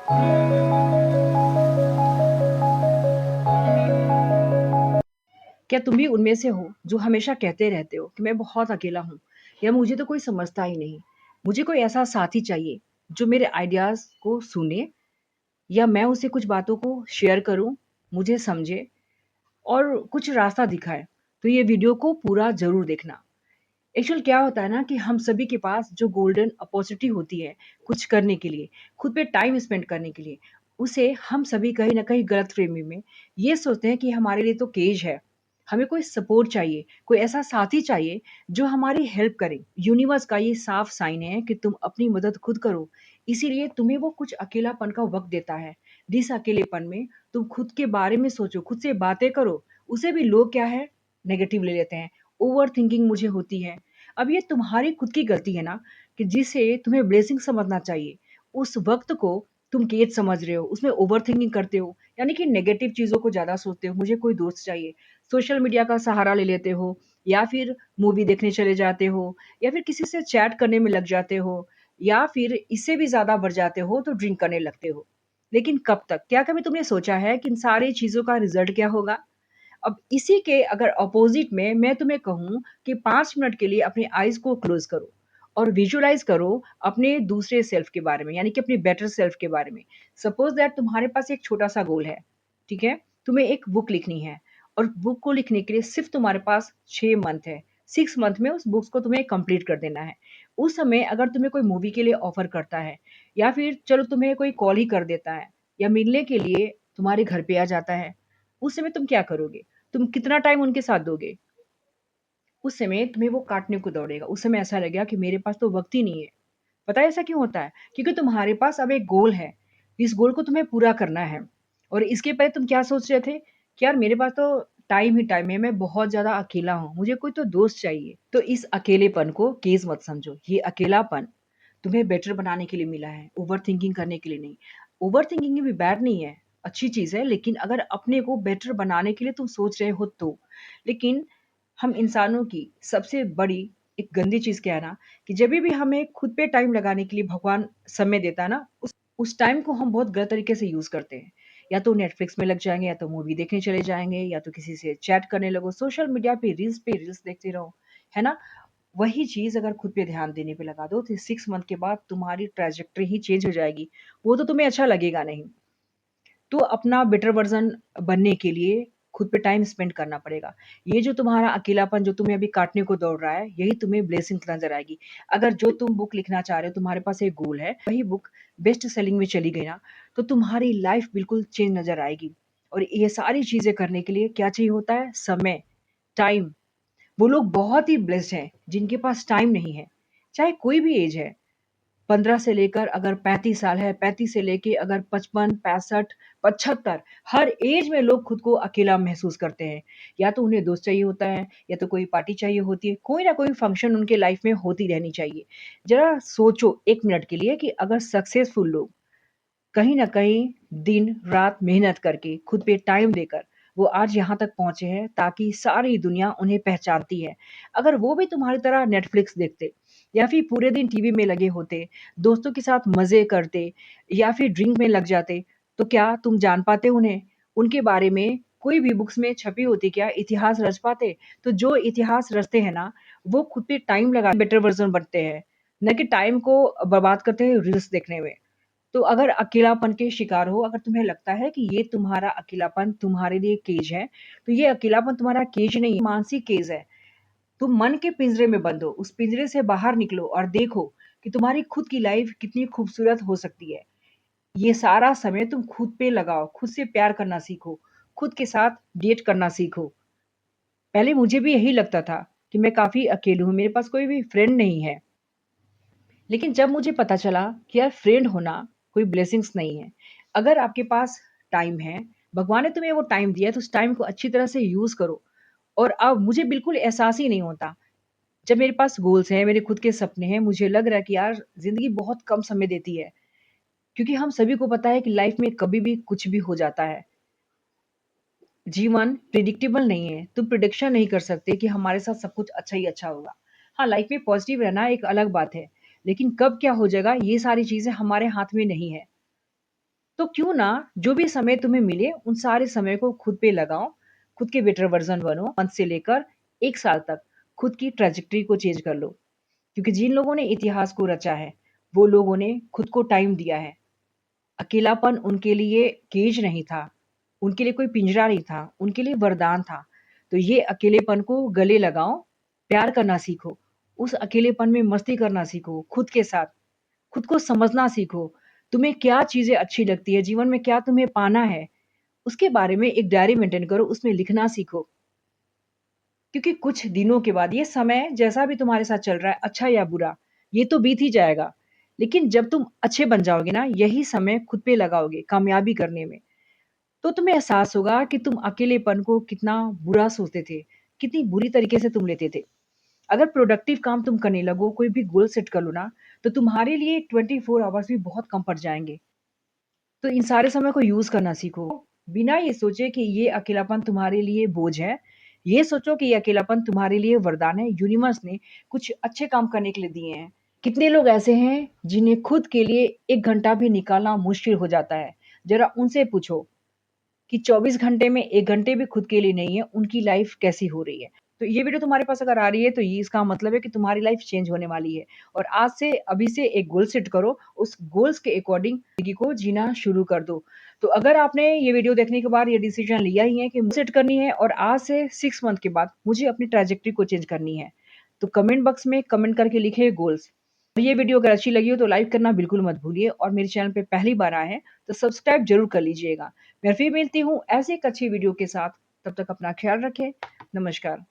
क्या तुम भी उनमें से हो जो हमेशा कहते रहते हो कि मैं बहुत अकेला हूँ या मुझे तो कोई समझता ही नहीं? मुझे कोई ऐसा साथी चाहिए जो मेरे आइडियाज़ को सुने या मैं उसे कुछ बातों को शेयर करूँ, मुझे समझे और कुछ रास्ता दिखाए। तो ये वीडियो को पूरा ज़रूर देखना। एक्चुअल क्या होता है ना कि हम सभी के पास जो गोल्डन अपॉर्चुनिटी होती है कुछ करने के लिए, खुद पे टाइम स्पेंड करने के लिए, उसे हम सभी कहीं न कहीं गलतफ़हमी में ये सोचते हैं कि हमारे लिए तो केज है। हमें कोई सपोर्ट चाहिए, कोई ऐसा साथी चाहिए जो हमारी हेल्प करे। यूनिवर्स का ये साफ साइन है कि तुम अपनी मदद खुद करो, इसीलिए तुम्हें वो कुछ अकेलापन का वक़्त देता है। जिस अकेलेपन में तुम खुद के बारे में सोचो, खुद से बातें करो, उसे भी लोग क्या है नेगेटिव ले लेते हैं। ओवरथिंकिंग मुझे होती है। अब ये तुम्हारी खुद की गलती है ना कि जिसे तुम्हें ब्लेसिंग समझना चाहिए, उस वक़्त को तुम केस समझ रहे हो, उसमें ओवरथिंकिंग करते हो, यानी कि नेगेटिव चीज़ों को ज़्यादा सोचते हो, मुझे कोई दोस्त चाहिए। सोशल मीडिया का सहारा ले लेते हो या फिर मूवी देखने चले जाते हो या फिर किसी से चैट करने में लग जाते हो या फिर इससे भी ज़्यादा बढ़ जाते हो तो ड्रिंक करने लगते हो। लेकिन कब तक? क्या कभी तुमने सोचा है कि इन सारी चीज़ों का रिज़ल्ट क्या होगा? अब इसी के अगर अपोज़िट में मैं तुम्हें कहूँ कि 5 मिनट के लिए अपनी आइज़ को क्लोज़ करो और विजुअलाइज़ करो अपने दूसरे सेल्फ के बारे में, यानी कि अपनी बेटर सेल्फ के बारे में। सपोज़ दैट तुम्हारे पास एक छोटा-सा गोल है, ठीक है? तुम्हें एक बुक लिखनी है और बुक को लिखने के लिए सिर्फ़ तुम्हारे पास 6 मंथ है। 6 मंथ में उस बुक्स को तुम्हें कंप्लीट कर देना है। उस समय अगर तुम्हें कोई मूवी के लिए ऑफ़र करता है या फिर चलो तुम्हें कोई कॉल ही कर देता है या मिलने के लिए तुम्हारे घर पे आ जाता है, उस समय तुम क्या करोगे? तुम कितना टाइम उनके साथ दोगे? उस समय तुम्हें वो काटने को दौड़ेगा। उस समय ऐसा लगेगा कि मेरे पास तो वक़्त ही नहीं है। पता है ऐसा क्यों होता है? क्योंकि तुम्हारे पास अब एक गोल है। इस गोल को तुम्हें पूरा करना है और इसके पहले तुम क्या सोच रहे थे कि यार मेरे पास तो टाइम ही टाइम है, मैं बहुत ज़्यादा अकेला हूँ, मुझे कोई तो दोस्त चाहिए। तो इस अकेलेपन को केस मत समझो। ये अकेलापन तुम्हें बेटर बनाने के लिए मिला है, ओवरथिंकिंग करने के लिए नहीं। ओवरथिंकिंग भी बैड नहीं है, अच्छी चीज़ है, लेकिन अगर अपने को बेटर बनाने के लिए तुम सोच रहे हो तो। लेकिन हम इंसानों की सबसे बड़ी एक गंदी चीज़ क्या है ना कि जभी भी हमें खुद पे टाइम लगाने के लिए भगवान समय देता है ना, उस टाइम को हम बहुत गलत तरीके से यूज़ करते हैं। या तो नेटफ्लिक्स में लग जाएँगे, या तो मूवी देखने चले जाएँगे, या तो किसी से चैट करने लगो, सोशल मीडिया पे रील्स देखते रहो, है ना? वही चीज़ अगर खुद पे ध्यान देने पे लगा दो, तो 6 मंथ के बाद तुम्हारी ट्रैजेक्टरी ही चेंज हो जाएगी। वो तो तुम्हें अच्छा लगेगा नहीं। तो अपना बेटर वर्ज़न बनने के लिए खुद पे टाइम स्पेंड करना पड़ेगा। ये जो तुम्हारा अकेलापन जो तुम्हें अभी काटने को दौड़ रहा है, यही तुम्हें ब्लेसिंग नज़र आएगी। अगर जो तुम बुक लिखना चाह रहे हो, तुम्हारे पास एक गोल है, वही बुक बेस्ट सेलिंग में चली गई ना, तो तुम्हारी लाइफ़ बिल्कुल चेंज नज़र आएगी। और ये सारी चीज़ें करने के लिए क्या चाहिए होता है? समय, टाइम। वो लोग बहुत ही ब्लेस्ड हैं, जिनके पास टाइम नहीं है। चाहे कोई भी एज है। 15 से लेकर अगर 35 साल है, 35 से लेके अगर 55, 65, 75 हर ऐज में लोग खुद को अकेला महसूस करते हैं। या तो उन्हें दोस्त चाहिए होता है, या तो कोई पार्टी चाहिए होती है, कोई ना कोई फंक्शन उनके लाइफ में होती रहनी चाहिए। ज़रा सोचो 1 मिनट के लिए कि अगर सक्सेसफुल लोग कहीं न कहीं दिन-रात मेहनत करके, खुद पे टाइम देकर, वो आज यहाँ तक पहुँचे हैं ताकि सारी दुनिया उन्हें पहचानती है। अगर वो भी तुम्हारी तरह नेटफ्लिक्स देखते या फिर पूरे दिन टीवी में लगे होते, दोस्तों के साथ मज़े करते या फिर ड्रिंक में लग जाते, तो क्या तुम जान पाते उन्हें? उनके बारे में कोई भी बुक्स में छपी होती क्या इतिहास रच पाते? तो जो इतिहास रचते हैं ना, वो खुद पे टाइम लगा बेटर वर्ज़न बनते हैं, ना कि टाइम को बर्बाद करते हैं रील्स देखने में। तो अगर अकेलापन के शिकार हो, अगर तुम्हें लगता है कि ये तुम्हारा अकेलापन तुम्हारे लिए केज है, तो ये अकेलापन तुम्हारा केज नहीं है, मानसिक केज है। तुम मन के पिंजरे में बंद हो, उस पिंजरे से बाहर निकलो और देखो कि तुम्हारी खुद की लाइफ़ कितनी खूबसूरत हो सकती है। ये सारा समय तुम खुद पे लगाओ, खुद से प्यार करना सीखो, खुद के साथ डेट करना सीखो। पहले मुझे भी यही लगता था कि मैं काफ़ी अकेली हूँ, मेरे पास कोई भी फ्रेंड नहीं है। लेकिन जब मुझे पता चला कि यार फ्रेंड होना कोई ब्लेसिंग्स नहीं है। अगर आपके पास टाइम है, भगवान ने तुम्हें वो टाइम दिया है तो उस टाइम को अच्छी तरह से यूज़ करो। और अब मुझे बिल्कुल एहसास ही नहीं होता। जब मेरे पास गोल्स हैं, मेरे खुद के सपने हैं, मुझे लग रहा है कि यार ज़िंदगी बहुत कम समय देती है। क्योंकि हम सभी को पता है कि लाइफ़ में कभी भी कुछ भी हो जाता है। जीवन प्रेडिक्टेबल नहीं है। तुम प्रिडिक्शन नहीं कर सकते कि हमारे साथ सब कुछ अच्छा ही अच्छा होगा। हाँ, लाइफ़ में पॉज़िटिव रहना एक अलग बात है, लेकिन कब क्या हो जाएगा ये सारी चीज़ें हमारे हाथ में नहीं है। तो क्यों ना जो भी समय तुम्हें मिले उन सारे समय को खुद पे लगाओ, खुद के बेटर वर्ज़न बनो, मंथ से लेकर 1 साल तक खुद की ट्रैजेक्टरी को चेंज कर लो। क्योंकि जिन लोगों ने इतिहास को रचा है, वो लोगों ने खुद को टाइम दिया है। अकेलापन उनके लिए केज नहीं था, उनके लिए कोई पिंजरा नहीं था, उनके लिए वरदान था। तो ये अकेलेपन को गले लगाओ, प्यार करना सीखो, उस अकेलेपन में मस्ती करना सीखो खुद के साथ, खुद को समझना सीखो। तुम्हें क्या चीज़ें अच्छी लगती है, जीवन में क्या तुम्हें पाना है, उसके बारे में एक डायरी मेंटेन करो, उसमें लिखना सीखो। क्योंकि कुछ दिनों के बाद ये समय जैसा भी तुम्हारे साथ चल रहा है, अच्छा या बुरा, ये तो बीत ही जाएगा। लेकिन जब तुम अच्छे बन जाओगे ना, यही समय खुद पे लगाओगे कामयाबी करने में, तो तुम्हें एहसास होगा कि तुम अकेलेपन को कितना बुरा सोचते थे, कितनी बुरी तरीके से तुम लेते थे। अगर प्रोडक्टिव काम तुम करने लगो, कोई भी गोल सेट कर लो ना, तो तुम्हारे लिए 24 आवर्स भी बहुत कम पड़ जाएँगे। तो इन सारे समय को यूज़ करना सीखो। बिना ये सोचे कि ये अकेलापन तुम्हारे लिए बोझ है, ये सोचो कि ये अकेलापन तुम्हारे लिए वरदान है, यूनिवर्स ने कुछ अच्छे काम करने के लिए दिए हैं। कितने लोग ऐसे हैं जिन्हें खुद के लिए 1 घंटा भी निकालना मुश्किल हो जाता है। ज़रा उनसे पूछो कि 24 घंटे में 1 घंटे भी खुद के लिए नहीं है, उनकी लाइफ़ कैसी हो रही है। तो ये वीडियो तुम्हारे पास अगर आ रही है, तो ये इसका मतलब है कि तुम्हारी लाइफ़ चेंज होने वाली है और आज से अभी से एक गोल सेट करो, उस गोल्स के अकॉर्डिंग ज़िंदगी को जीना शुरू कर दो। तो अगर आपने ये वीडियो देखने के बाद ये डिसीज़न लिया ही है कि सेट करनी है और आज से 6 मंथ के बाद मुझे अपनी ट्रैजेक्टरी को चेंज करनी है, तो कमेंट बॉक्स में कमेंट करके लिखिए गोल्स। और ये वीडियो अगर अच्छी लगी हो तो लाइक करना बिल्कुल मत भूलिए और मेरे चैनल पे पहली बार आए हैं, तो सब्सक्राइब ज़रूर कर लीजिएगा। मैं फिर मिलती हूँ ऐसे एक अच्छी वीडियो के साथ, तब तक अपना ख्याल रखें। नमस्कार।